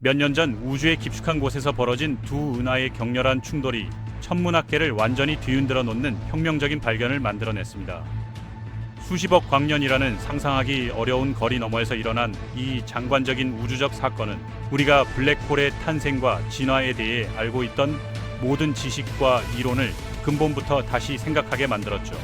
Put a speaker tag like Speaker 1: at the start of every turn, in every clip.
Speaker 1: 몇 년 전 우주의 깊숙한 곳에서 벌어진 두 은하의 격렬한 충돌이 천문학계를 완전히 뒤흔들어 놓는 혁명적인 발견을 만들어냈습니다. 수십억 광년이라는 상상하기 어려운 거리 너머에서 일어난 이 장관적인 우주적 사건은 우리가 블랙홀의 탄생과 진화에 대해 알고 있던 모든 지식과 이론을 근본부터 다시 생각하게 만들었죠.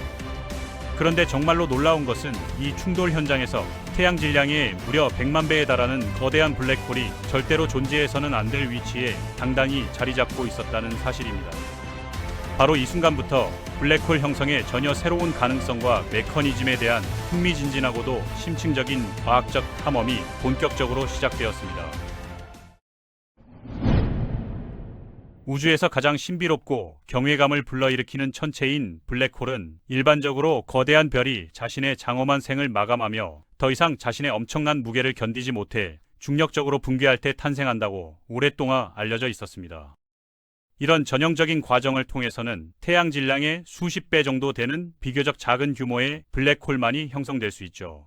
Speaker 1: 그런데 정말로 놀라운 것은 이 충돌 현장에서 태양 질량의 무려 100만 배에 달하는 거대한 블랙홀이 절대로 존재해서는 안 될 위치에 당당히 자리 잡고 있었다는 사실입니다. 바로 이 순간부터 블랙홀 형성의 전혀 새로운 가능성과 메커니즘에 대한 흥미진진하고도 심층적인 과학적 탐험이 본격적으로 시작되었습니다. 우주에서 가장 신비롭고 경외감을 불러일으키는 천체인 블랙홀은 일반적으로 거대한 별이 자신의 장엄한 생을 마감하며 더 이상 자신의 엄청난 무게를 견디지 못해 중력적으로 붕괴할 때 탄생한다고 오랫동안 알려져 있었습니다. 이런 전형적인 과정을 통해서는 태양 질량의 수십 배 정도 되는 비교적 작은 규모의 블랙홀만이 형성될 수 있죠.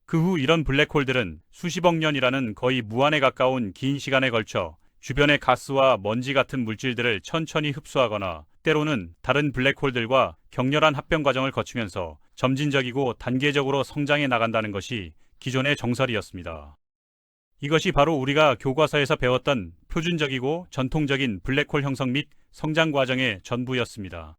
Speaker 1: 그 후 이런 블랙홀들은 수십억 년이라는 거의 무한에 가까운 긴 시간에 걸쳐 주변의 가스와 먼지 같은 물질들을 천천히 흡수하거나 때로는 다른 블랙홀들과 격렬한 합병 과정을 거치면서 점진적이고 단계적으로 성장해 나간다는 것이 기존의 정설이었습니다. 이것이 바로 우리가 교과서에서 배웠던 표준적이고 전통적인 블랙홀 형성 및 성장 과정의 전부였습니다.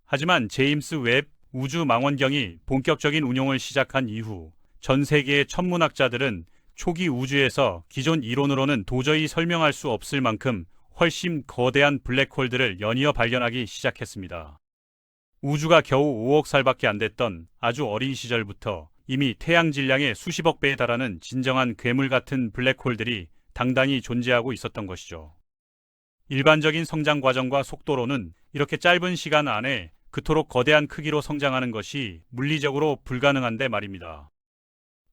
Speaker 1: 하지만 제임스 웹 우주망원경이 본격적인 운용을 시작한 이후 전 세계의 천문학자들은 초기 우주에서 기존 이론으로는 도저히 설명할 수 없을 만큼 훨씬 거대한 블랙홀들을 연이어 발견하기 시작했습니다. 우주가 겨우 5억 살밖에 안 됐던 아주 어린 시절부터 이미 태양 질량의 수십억 배에 달하는 진정한 괴물 같은 블랙홀들이 당당히 존재하고 있었던 것이죠. 일반적인 성장 과정과 속도로는 이렇게 짧은 시간 안에 그토록 거대한 크기로 성장하는 것이 물리적으로 불가능한데 말입니다.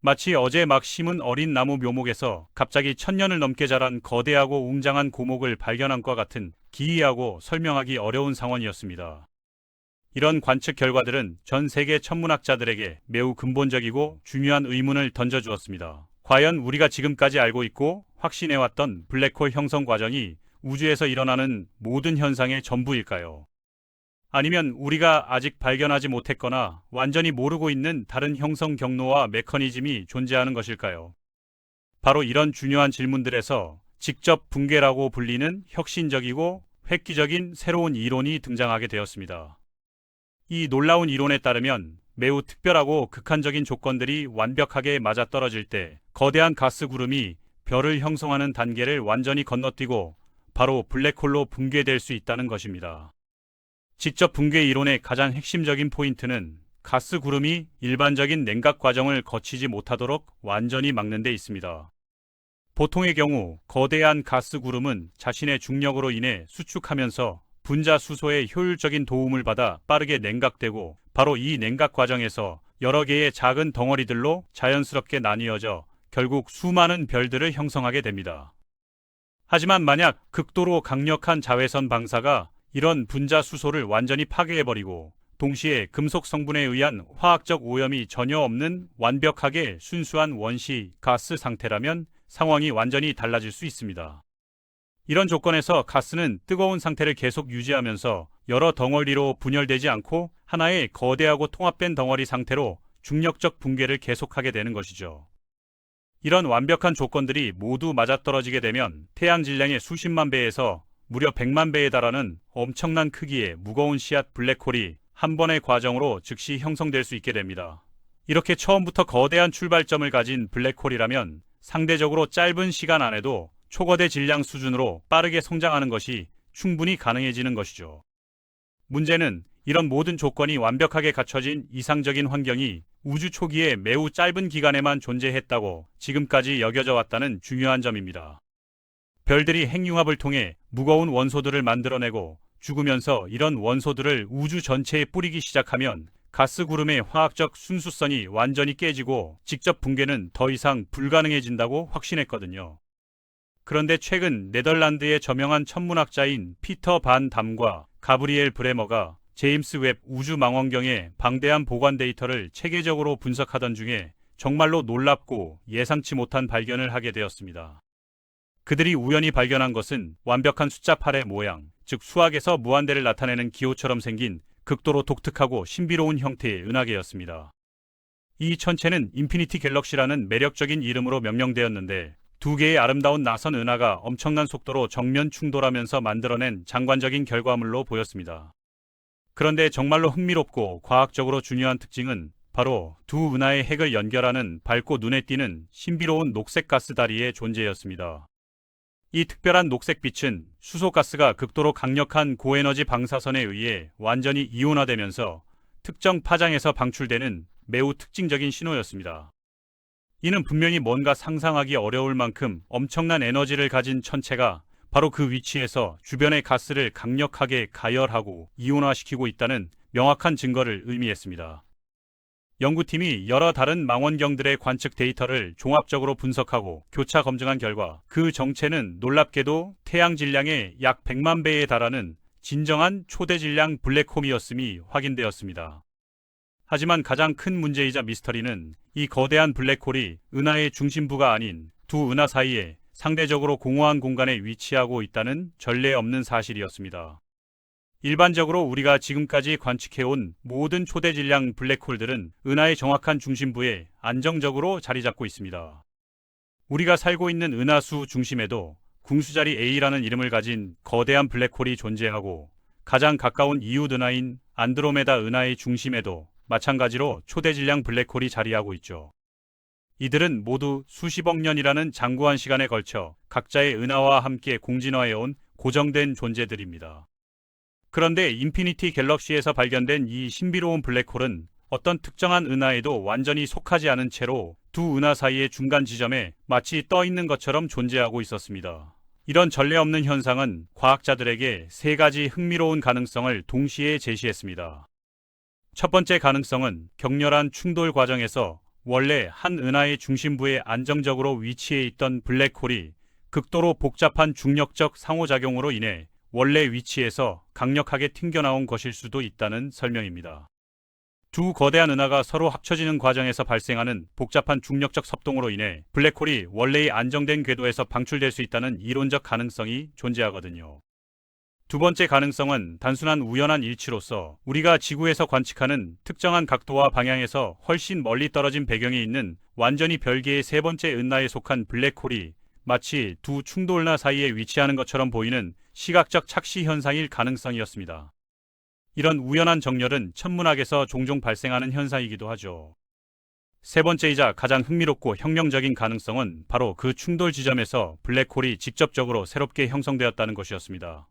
Speaker 1: 마치 어제 막 심은 어린 나무 묘목에서 갑자기 1000년을 넘게 자란 거대하고 웅장한 고목을 발견한 것과 같은 기이하고 설명하기 어려운 상황이었습니다. 이런 관측 결과들은 전 세계 천문학자들에게 매우 근본적이고 중요한 의문을 던져주었습니다. 과연 우리가 지금까지 알고 있고 확신해왔던 블랙홀 형성 과정이 우주에서 일어나는 모든 현상의 전부일까요? 아니면 우리가 아직 발견하지 못했거나 완전히 모르고 있는 다른 형성 경로와 메커니즘이 존재하는 것일까요? 바로 이런 중요한 질문들에서 직접 붕괴라고 불리는 혁신적이고 획기적인 새로운 이론이 등장하게 되었습니다. 이 놀라운 이론에 따르면 매우 특별하고 극한적인 조건들이 완벽하게 맞아떨어질 때 거대한 가스 구름이 별을 형성하는 단계를 완전히 건너뛰고 바로 블랙홀로 붕괴될 수 있다는 것입니다. 직접 붕괴 이론의 가장 핵심적인 포인트는 가스 구름이 일반적인 냉각 과정을 거치지 못하도록 완전히 막는 데 있습니다. 보통의 경우 거대한 가스 구름은 자신의 중력으로 인해 수축하면서 분자 수소의 효율적인 도움을 받아 빠르게 냉각되고 바로 이 냉각 과정에서 여러 개의 작은 덩어리들로 자연스럽게 나뉘어져 결국 수많은 별들을 형성하게 됩니다. 하지만 만약 극도로 강력한 자외선 방사가 이런 분자 수소를 완전히 파괴해버리고 동시에 금속 성분에 의한 화학적 오염이 전혀 없는 완벽하게 순수한 원시 가스 상태라면 상황이 완전히 달라질 수 있습니다. 이런 조건에서 가스는 뜨거운 상태를 계속 유지하면서 여러 덩어리로 분열되지 않고 하나의 거대하고 통합된 덩어리 상태로 중력적 붕괴를 계속하게 되는 것이죠. 이런 완벽한 조건들이 모두 맞아떨어지게 되면 태양 질량의 수십만 배에서 무려 100만 배에 달하는 엄청난 크기의 무거운 씨앗 블랙홀이 한 번의 과정으로 즉시 형성될 수 있게 됩니다. 이렇게 처음부터 거대한 출발점을 가진 블랙홀이라면 상대적으로 짧은 시간 안에도 초거대 질량 수준으로 빠르게 성장하는 것이 충분히 가능해지는 것이죠. 문제는 이런 모든 조건이 완벽하게 갖춰진 이상적인 환경이 우주 초기에 매우 짧은 기간에만 존재했다고 지금까지 여겨져 왔다는 중요한 점입니다. 별들이 핵융합을 통해 무거운 원소들을 만들어내고 죽으면서 이런 원소들을 우주 전체에 뿌리기 시작하면 가스 구름의 화학적 순수성이 완전히 깨지고 직접 붕괴는 더 이상 불가능해진다고 확신했거든요. 그런데 최근 네덜란드의 저명한 천문학자인 피터 반 담과 가브리엘 브레머가 제임스 웹 우주망원경의 방대한 보관 데이터를 체계적으로 분석하던 중에 정말로 놀랍고 예상치 못한 발견을 하게 되었습니다. 그들이 우연히 발견한 것은 완벽한 숫자 8의 모양, 즉 수학에서 무한대를 나타내는 기호처럼 생긴 극도로 독특하고 신비로운 형태의 은하계였습니다. 이 천체는 인피니티 갤럭시라는 매력적인 이름으로 명명되었는데 두 개의 아름다운 나선 은하가 엄청난 속도로 정면 충돌하면서 만들어낸 장관적인 결과물로 보였습니다. 그런데 정말로 흥미롭고 과학적으로 중요한 특징은 바로 두 은하의 핵을 연결하는 밝고 눈에 띄는 신비로운 녹색 가스 다리의 존재였습니다. 이 특별한 녹색빛은 수소가스가 극도로 강력한 고에너지 방사선에 의해 완전히 이온화되면서 특정 파장에서 방출되는 매우 특징적인 신호였습니다. 이는 분명히 뭔가 상상하기 어려울 만큼 엄청난 에너지를 가진 천체가 바로 그 위치에서 주변의 가스를 강력하게 가열하고 이온화시키고 있다는 명확한 증거를 의미했습니다. 연구팀이 여러 다른 망원경들의 관측 데이터를 종합적으로 분석하고 교차 검증한 결과 그 정체는 놀랍게도 태양 질량의 약 100만 배에 달하는 진정한 초대 질량 블랙홀이었음이 확인되었습니다. 하지만 가장 큰 문제이자 미스터리는 이 거대한 블랙홀이 은하의 중심부가 아닌 두 은하 사이에 상대적으로 공허한 공간에 위치하고 있다는 전례 없는 사실이었습니다. 일반적으로 우리가 지금까지 관측해온 모든 초대 질량 블랙홀들은 은하의 정확한 중심부에 안정적으로 자리 잡고 있습니다. 우리가 살고 있는 은하수 중심에도 궁수자리 A라는 이름을 가진 거대한 블랙홀이 존재하고 가장 가까운 이웃 은하인 안드로메다 은하의 중심에도 마찬가지로 초대 질량 블랙홀이 자리하고 있죠. 이들은 모두 수십억 년이라는 장구한 시간에 걸쳐 각자의 은하와 함께 공진화해온 고정된 존재들입니다. 그런데 인피니티 갤럭시에서 발견된 이 신비로운 블랙홀은 어떤 특정한 은하에도 완전히 속하지 않은 채로 두 은하 사이의 중간 지점에 마치 떠 있는 것처럼 존재하고 있었습니다. 이런 전례 없는 현상은 과학자들에게 세 가지 흥미로운 가능성을 동시에 제시했습니다. 첫 번째 가능성은 격렬한 충돌 과정에서 원래 한 은하의 중심부에 안정적으로 위치해 있던 블랙홀이 극도로 복잡한 중력적 상호작용으로 인해 원래 위치에서 강력하게 튕겨나온 것일 수도 있다는 설명입니다. 두 거대한 은하가 서로 합쳐지는 과정에서 발생하는 복잡한 중력적 섭동으로 인해 블랙홀이 원래의 안정된 궤도에서 방출될 수 있다는 이론적 가능성이 존재하거든요. 두 번째 가능성은 단순한 우연한 일치로서 우리가 지구에서 관측하는 특정한 각도와 방향에서 훨씬 멀리 떨어진 배경에 있는 완전히 별개의 세 번째 은하에 속한 블랙홀이 마치 두 충돌나 사이에 위치하는 것처럼 보이는 시각적 착시 현상일 가능성이었습니다. 이런 우연한 정렬은 천문학에서 종종 발생하는 현상이기도 하죠. 세 번째이자 가장 흥미롭고 혁명적인 가능성은 바로 그 충돌 지점에서 블랙홀이 직접적으로 새롭게 형성되었다는 것이었습니다.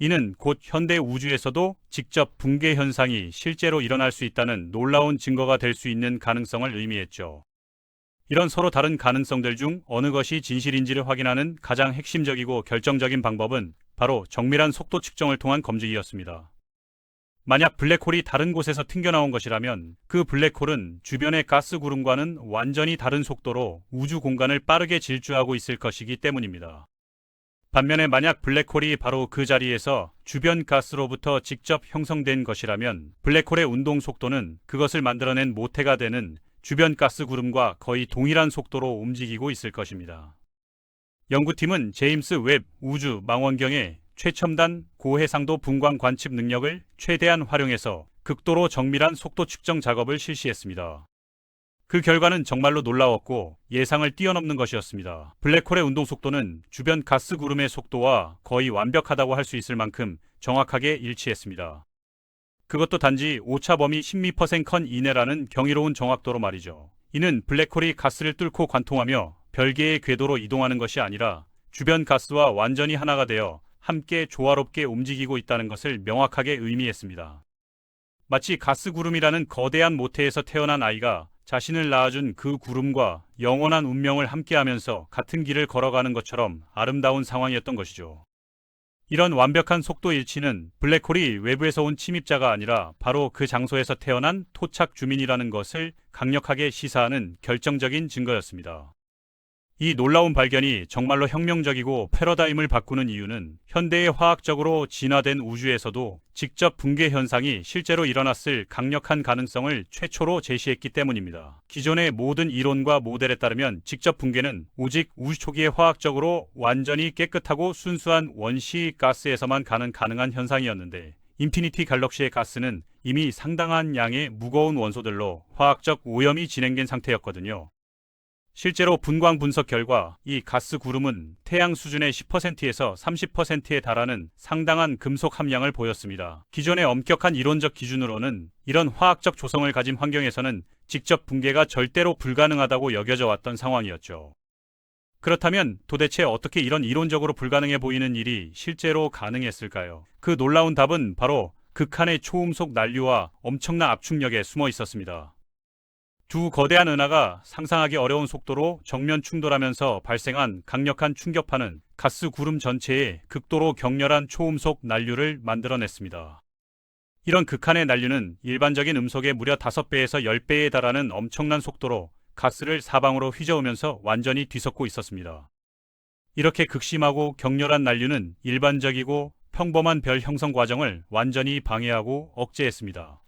Speaker 1: 이는 곧 현대 우주에서도 직접 붕괴 현상이 실제로 일어날 수 있다는 놀라운 증거가 될 수 있는 가능성을 의미했죠. 이런 서로 다른 가능성들 중 어느 것이 진실인지를 확인하는 가장 핵심적이고 결정적인 방법은 바로 정밀한 속도 측정을 통한 검증이었습니다. 만약 블랙홀이 다른 곳에서 튕겨나온 것이라면 그 블랙홀은 주변의 가스 구름과는 완전히 다른 속도로 우주 공간을 빠르게 질주하고 있을 것이기 때문입니다. 반면에 만약 블랙홀이 바로 그 자리에서 주변 가스로부터 직접 형성된 것이라면 블랙홀의 운동 속도는 그것을 만들어낸 모태가 되는 주변 가스 구름과 거의 동일한 속도로 움직이고 있을 것입니다. 연구팀은 제임스 웹 우주 망원경의 최첨단 고해상도 분광 관측 능력을 최대한 활용해서 극도로 정밀한 속도 측정 작업을 실시했습니다. 그 결과는 정말로 놀라웠고 예상을 뛰어넘는 것이었습니다. 블랙홀의 운동 속도는 주변 가스 구름의 속도와 거의 완벽하다고 할 수 있을 만큼 정확하게 일치했습니다. 그것도 단지 오차 범위 10m/s 이내라는 경이로운 정확도로 말이죠. 이는 블랙홀이 가스를 뚫고 관통하며 별개의 궤도로 이동하는 것이 아니라 주변 가스와 완전히 하나가 되어 함께 조화롭게 움직이고 있다는 것을 명확하게 의미했습니다. 마치 가스 구름이라는 거대한 모태에서 태어난 아이가 자신을 낳아준 그 구름과 영원한 운명을 함께하면서 같은 길을 걸어가는 것처럼 아름다운 상황이었던 것이죠. 이런 완벽한 속도 일치는 블랙홀이 외부에서 온 침입자가 아니라 바로 그 장소에서 태어난 토착 주민이라는 것을 강력하게 시사하는 결정적인 증거였습니다. 이 놀라운 발견이 정말로 혁명적이고 패러다임을 바꾸는 이유는 현대의 화학적으로 진화된 우주에서도 직접 붕괴 현상이 실제로 일어났을 강력한 가능성을 최초로 제시했기 때문입니다. 기존의 모든 이론과 모델에 따르면 직접 붕괴는 오직 우주 초기의 화학적으로 완전히 깨끗하고 순수한 원시 가스에서만 가능한 현상이었는데, 인피니티 갤럭시의 가스는 이미 상당한 양의 무거운 원소들로 화학적 오염이 진행된 상태였거든요. 실제로 분광 분석 결과 이 가스 구름은 태양 수준의 10%에서 30%에 달하는 상당한 금속 함량을 보였습니다. 기존의 엄격한 이론적 기준으로는 이런 화학적 조성을 가진 환경에서는 직접 붕괴가 절대로 불가능하다고 여겨져 왔던 상황이었죠. 그렇다면 도대체 어떻게 이런 이론적으로 불가능해 보이는 일이 실제로 가능했을까요? 그 놀라운 답은 바로 극한의 초음속 난류와 엄청난 압축력에 숨어 있었습니다. 두 거대한 은하가 상상하기 어려운 속도로 정면 충돌하면서 발생한 강력한 충격파는 가스 구름 전체에 극도로 격렬한 초음속 난류를 만들어냈습니다. 이런 극한의 난류는 일반적인 음속의 무려 5배에서 10배에 달하는 엄청난 속도로 가스를 사방으로 휘저으면서 완전히 뒤섞고 있었습니다. 이렇게 극심하고 격렬한 난류는 일반적이고 평범한 별 형성 과정을 완전히 방해하고 억제했습니다.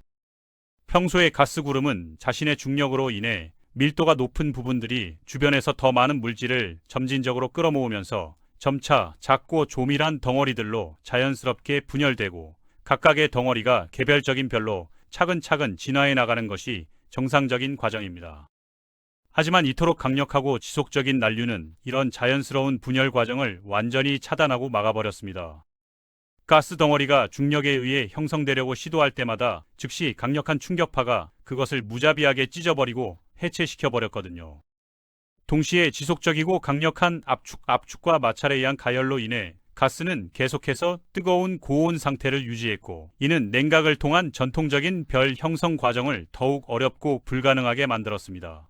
Speaker 1: 평소의 가스 구름은 자신의 중력으로 인해 밀도가 높은 부분들이 주변에서 더 많은 물질을 점진적으로 끌어모으면서 점차 작고 조밀한 덩어리들로 자연스럽게 분열되고, 각각의 덩어리가 개별적인 별로 차근차근 진화해 나가는 것이 정상적인 과정입니다. 하지만 이토록 강력하고 지속적인 난류는 이런 자연스러운 분열 과정을 완전히 차단하고 막아버렸습니다. 가스 덩어리가 중력에 의해 형성되려고 시도할 때마다 즉시 강력한 충격파가 그것을 무자비하게 찢어버리고 해체시켜버렸거든요. 동시에 지속적이고 강력한 압축과 마찰에 의한 가열로 인해 가스는 계속해서 뜨거운 고온 상태를 유지했고, 이는 냉각을 통한 전통적인 별 형성 과정을 더욱 어렵고 불가능하게 만들었습니다.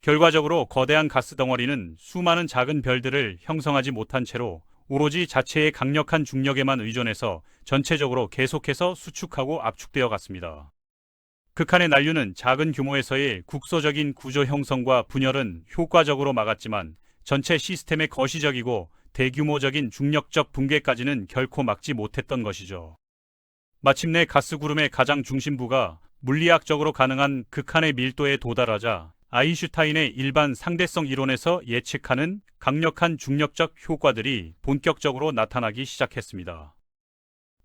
Speaker 1: 결과적으로 거대한 가스 덩어리는 수많은 작은 별들을 형성하지 못한 채로 오로지 자체의 강력한 중력에만 의존해서 전체적으로 계속해서 수축하고 압축되어 갔습니다. 극한의 난류는 작은 규모에서의 국소적인 구조 형성과 분열은 효과적으로 막았지만 전체 시스템의 거시적이고 대규모적인 중력적 붕괴까지는 결코 막지 못했던 것이죠. 마침내 가스 구름의 가장 중심부가 물리학적으로 가능한 극한의 밀도에 도달하자 아인슈타인의 일반 상대성 이론에서 예측하는 강력한 중력적 효과들이 본격적으로 나타나기 시작했습니다.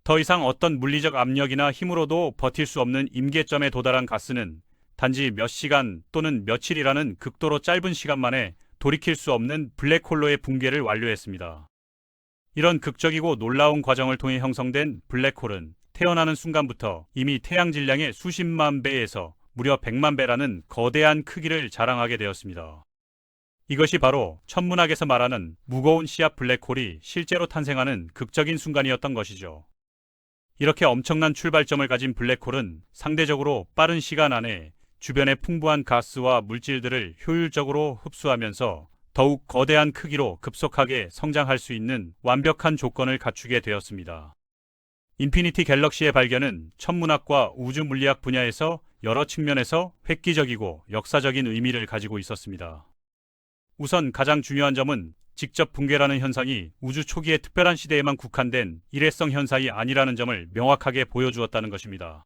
Speaker 1: 더 이상 어떤 물리적 압력이나 힘으로도 버틸 수 없는 임계점에 도달한 가스는 단지 몇 시간 또는 며칠이라는 극도로 짧은 시간 만에 돌이킬 수 없는 블랙홀로의 붕괴를 완료했습니다. 이런 극적이고 놀라운 과정을 통해 형성된 블랙홀은 태어나는 순간부터 이미 태양 질량의 수십만 배에서 무려 100만 배라는 거대한 크기를 자랑하게 되었습니다. 이것이 바로 천문학에서 말하는 무거운 씨앗 블랙홀이 실제로 탄생하는 극적인 순간이었던 것이죠. 이렇게 엄청난 출발점을 가진 블랙홀은 상대적으로 빠른 시간 안에 주변의 풍부한 가스와 물질들을 효율적으로 흡수하면서 더욱 거대한 크기로 급속하게 성장할 수 있는 완벽한 조건을 갖추게 되었습니다. 인피니티 갤럭시의 발견은 천문학과 우주 물리학 분야에서 여러 측면에서 획기적이고 역사적인 의미를 가지고 있었습니다. 우선 가장 중요한 점은 직접 붕괴라는 현상이 우주 초기의 특별한 시대에만 국한된 일회성 현상이 아니라는 점을 명확하게 보여주었다는 것입니다.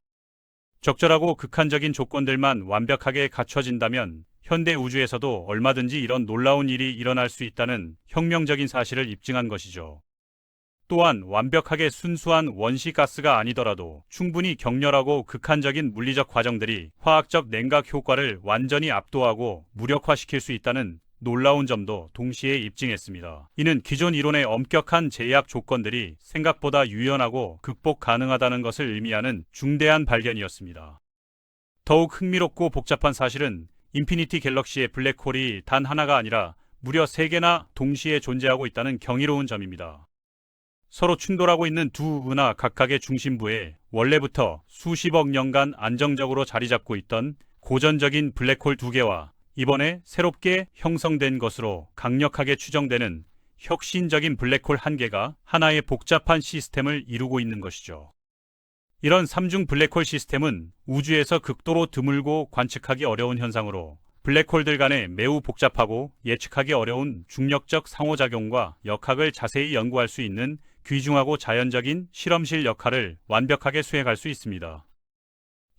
Speaker 1: 적절하고 극한적인 조건들만 완벽하게 갖춰진다면 현대 우주에서도 얼마든지 이런 놀라운 일이 일어날 수 있다는 혁명적인 사실을 입증한 것이죠. 또한 완벽하게 순수한 원시가스가 아니더라도 충분히 격렬하고 극한적인 물리적 과정들이 화학적 냉각 효과를 완전히 압도하고 무력화시킬 수 있다는 놀라운 점도 동시에 입증했습니다. 이는 기존 이론의 엄격한 제약 조건들이 생각보다 유연하고 극복 가능하다는 것을 의미하는 중대한 발견이었습니다. 더욱 흥미롭고 복잡한 사실은 인피니티 갤럭시의 블랙홀이 단 하나가 아니라 무려 3개나 동시에 존재하고 있다는 경이로운 점입니다. 서로 충돌하고 있는 두 은하 각각의 중심부에 원래부터 수십억 년간 안정적으로 자리 잡고 있던 고전적인 블랙홀 2개와 이번에 새롭게 형성된 것으로 강력하게 추정되는 혁신적인 블랙홀 1개가 하나의 복잡한 시스템을 이루고 있는 것이죠. 이런 3중 블랙홀 시스템은 우주에서 극도로 드물고 관측하기 어려운 현상으로 블랙홀들 간의 매우 복잡하고 예측하기 어려운 중력적 상호작용과 역학을 자세히 연구할 수 있는 귀중하고 자연적인 실험실 역할을 완벽하게 수행할 수 있습니다.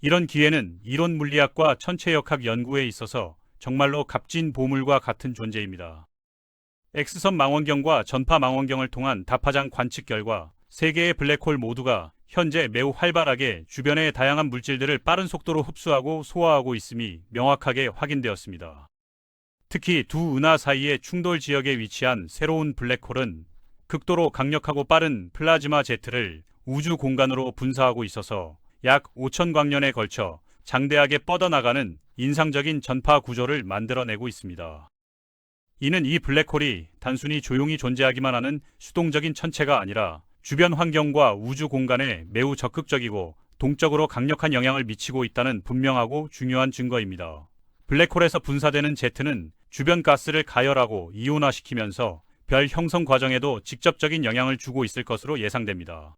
Speaker 1: 이런 기회는 이론 물리학과 천체역학 연구에 있어서 정말로 값진 보물과 같은 존재입니다. X선 망원경과 전파 망원경을 통한 다파장 관측 결과 세 개의 블랙홀 모두가 현재 매우 활발하게 주변의 다양한 물질들을 빠른 속도로 흡수하고 소화하고 있음이 명확하게 확인되었습니다. 특히 두 은하 사이의 충돌 지역에 위치한 새로운 블랙홀은 극도로 강력하고 빠른 플라즈마 제트를 우주 공간으로 분사하고 있어서 약 5,000광년에 걸쳐 장대하게 뻗어나가는 인상적인 전파 구조를 만들어내고 있습니다. 이는 이 블랙홀이 단순히 조용히 존재하기만 하는 수동적인 천체가 아니라 주변 환경과 우주 공간에 매우 적극적이고 동적으로 강력한 영향을 미치고 있다는 분명하고 중요한 증거입니다. 블랙홀에서 분사되는 제트는 주변 가스를 가열하고 이온화시키면서 별 형성 과정에도 직접적인 영향을 주고 있을 것으로 예상됩니다.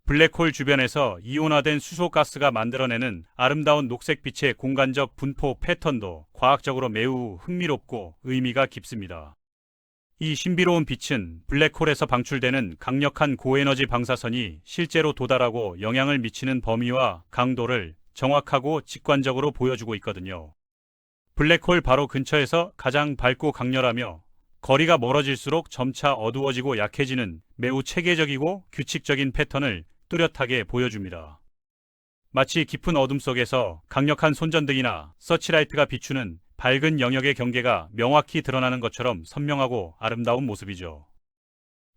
Speaker 1: 블랙홀 주변에서 이온화된 수소 가스가 만들어내는 아름다운 녹색빛의 공간적 분포 패턴도 과학적으로 매우 흥미롭고 의미가 깊습니다. 이 신비로운 빛은 블랙홀에서 방출되는 강력한 고에너지 방사선이 실제로 도달하고 영향을 미치는 범위와 강도를 정확하고 직관적으로 보여주고 있거든요. 블랙홀 바로 근처에서 가장 밝고 강렬하며 거리가 멀어질수록 점차 어두워지고 약해지는 매우 체계적이고 규칙적인 패턴을 뚜렷하게 보여줍니다. 마치 깊은 어둠 속에서 강력한 손전등이나 서치라이트가 비추는 밝은 영역의 경계가 명확히 드러나는 것처럼 선명하고 아름다운 모습이죠.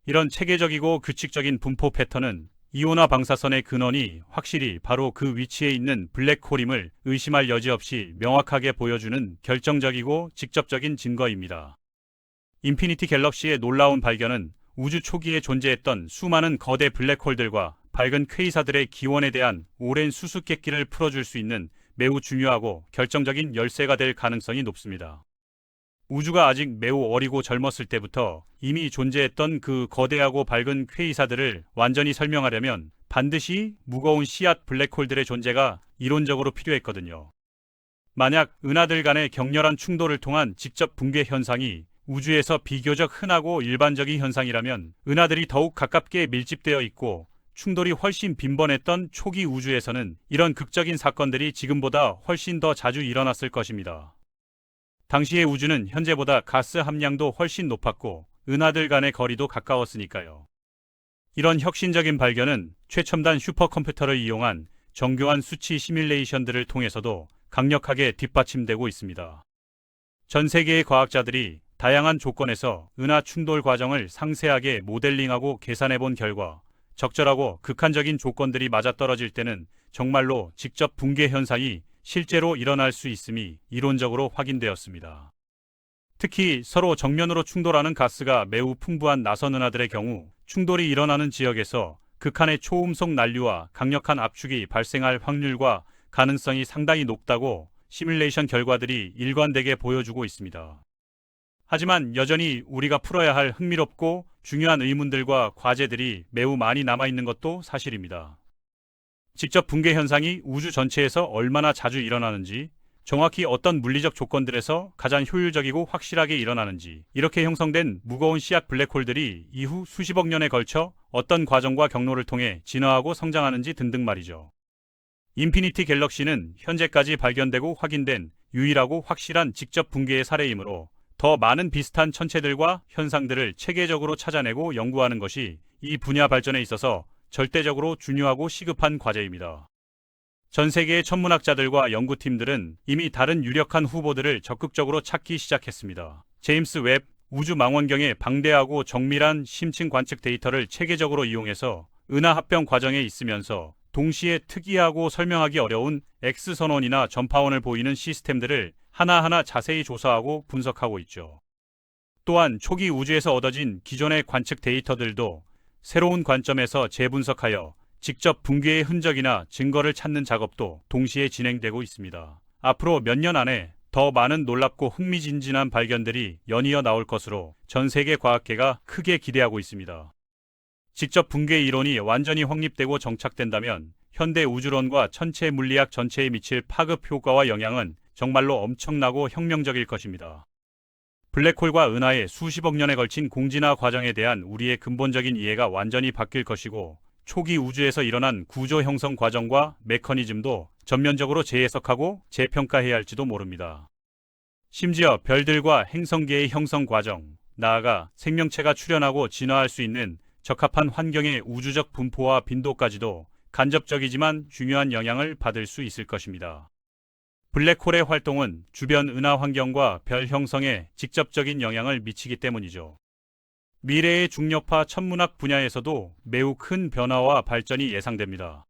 Speaker 1: 이런 체계적이고 규칙적인 분포 패턴은 이온화 방사선의 근원이 확실히 바로 그 위치에 있는 블랙홀임을 의심할 여지 없이 명확하게 보여주는 결정적이고 직접적인 증거입니다. 인피니티 갤럭시의 놀라운 발견은 우주 초기에 존재했던 수많은 거대 블랙홀들과 밝은 퀘이사들의 기원에 대한 오랜 수수께끼를 풀어줄 수 있는 매우 중요하고 결정적인 열쇠가 될 가능성이 높습니다. 우주가 아직 매우 어리고 젊었을 때부터 이미 존재했던 그 거대하고 밝은 퀘이사들을 완전히 설명하려면 반드시 무거운 씨앗 블랙홀들의 존재가 이론적으로 필요했거든요. 만약 은하들 간의 격렬한 충돌을 통한 직접 붕괴 현상이 우주에서 비교적 흔하고 일반적인 현상이라면 은하들이 더욱 가깝게 밀집되어 있고 충돌이 훨씬 빈번했던 초기 우주에서는 이런 극적인 사건들이 지금보다 훨씬 더 자주 일어났을 것입니다. 당시의 우주는 현재보다 가스 함량도 훨씬 높았고 은하들 간의 거리도 가까웠으니까요. 이런 혁신적인 발견은 최첨단 슈퍼컴퓨터를 이용한 정교한 수치 시뮬레이션들을 통해서도 강력하게 뒷받침되고 있습니다. 전 세계의 과학자들이 다양한 조건에서 은하 충돌 과정을 상세하게 모델링하고 계산해본 결과 적절하고 극한적인 조건들이 맞아떨어질 때는 정말로 직접 붕괴 현상이 실제로 일어날 수 있음이 이론적으로 확인되었습니다. 특히 서로 정면으로 충돌하는 가스가 매우 풍부한 나선 은하들의 경우 충돌이 일어나는 지역에서 극한의 초음속 난류와 강력한 압축이 발생할 확률과 가능성이 상당히 높다고 시뮬레이션 결과들이 일관되게 보여주고 있습니다. 하지만 여전히 우리가 풀어야 할 흥미롭고 중요한 의문들과 과제들이 매우 많이 남아있는 것도 사실입니다. 직접 붕괴 현상이 우주 전체에서 얼마나 자주 일어나는지, 정확히 어떤 물리적 조건들에서 가장 효율적이고 확실하게 일어나는지, 이렇게 형성된 무거운 씨앗 블랙홀들이 이후 수십억 년에 걸쳐 어떤 과정과 경로를 통해 진화하고 성장하는지 등등 말이죠. 인피니티 갤럭시는 현재까지 발견되고 확인된 유일하고 확실한 직접 붕괴의 사례이므로 더 많은 비슷한 천체들과 현상들을 체계적으로 찾아내고 연구하는 것이 이 분야 발전에 있어서 절대적으로 중요하고 시급한 과제입니다. 전 세계의 천문학자들과 연구팀들은 이미 다른 유력한 후보들을 적극적으로 찾기 시작했습니다. 제임스 웹 우주 망원경의 방대하고 정밀한 심층 관측 데이터를 체계적으로 이용해서 은하 합병 과정에 있으면서 동시에 특이하고 설명하기 어려운 X선원이나 전파원을 보이는 시스템들을 하나하나 자세히 조사하고 분석하고 있죠. 또한 초기 우주에서 얻어진 기존의 관측 데이터들도 새로운 관점에서 재분석하여 직접 붕괴의 흔적이나 증거를 찾는 작업도 동시에 진행되고 있습니다. 앞으로 몇 년 안에 더 많은 놀랍고 흥미진진한 발견들이 연이어 나올 것으로 전 세계 과학계가 크게 기대하고 있습니다. 직접 붕괴 이론이 완전히 확립되고 정착된다면 현대 우주론과 천체 물리학 전체에 미칠 파급 효과와 영향은 정말로 엄청나고 혁명적일 것입니다. 블랙홀과 은하의 수십억 년에 걸친 공진화 과정에 대한 우리의 근본적인 이해가 완전히 바뀔 것이고, 초기 우주에서 일어난 구조 형성 과정과 메커니즘도 전면적으로 재해석하고 재평가해야 할지도 모릅니다. 심지어 별들과 행성계의 형성 과정, 나아가 생명체가 출현하고 진화할 수 있는 적합한 환경의 우주적 분포와 빈도까지도 간접적이지만 중요한 영향을 받을 수 있을 것입니다. 블랙홀의 활동은 주변 은하 환경과 별 형성에 직접적인 영향을 미치기 때문이죠. 미래의 중력파 천문학 분야에서도 매우 큰 변화와 발전이 예상됩니다.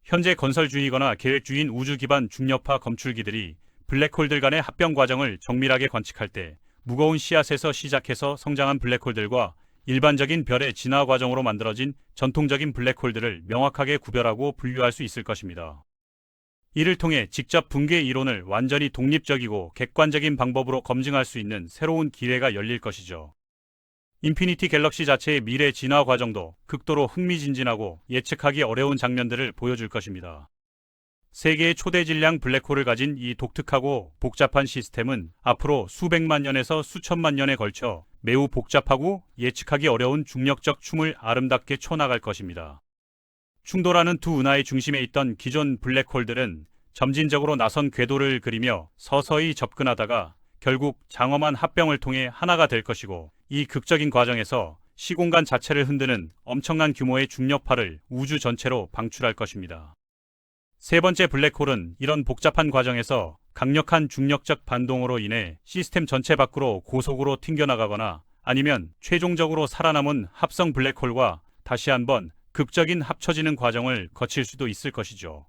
Speaker 1: 현재 건설주의거나 계획주의인 우주 기반 중력파 검출기들이 블랙홀들 간의 합병 과정을 정밀하게 관측할 때 무거운 씨앗에서 시작해서 성장한 블랙홀들과 일반적인 별의 진화 과정으로 만들어진 전통적인 블랙홀들을 명확하게 구별하고 분류할 수 있을 것입니다. 이를 통해 직접 붕괴 이론을 완전히 독립적이고 객관적인 방법으로 검증할 수 있는 새로운 기회가 열릴 것이죠. 인피니티 갤럭시 자체의 미래 진화 과정도 극도로 흥미진진하고 예측하기 어려운 장면들을 보여줄 것입니다. 세계의 초대 질량 블랙홀을 가진 이 독특하고 복잡한 시스템은 앞으로 수백만 년에서 수천만 년에 걸쳐 매우 복잡하고 예측하기 어려운 중력적 춤을 아름답게 춰나갈 것입니다. 충돌하는 두 은하의 중심에 있던 기존 블랙홀들은 점진적으로 나선 궤도를 그리며 서서히 접근하다가 결국 장엄한 합병을 통해 하나가 될 것이고, 이 극적인 과정에서 시공간 자체를 흔드는 엄청난 규모의 중력파를 우주 전체로 방출할 것입니다. 세 번째 블랙홀은 이런 복잡한 과정에서 강력한 중력적 반동으로 인해 시스템 전체 밖으로 고속으로 튕겨나가거나 아니면 최종적으로 살아남은 합성 블랙홀과 다시 한번 극적인 합쳐지는 과정을 거칠 수도 있을 것이죠.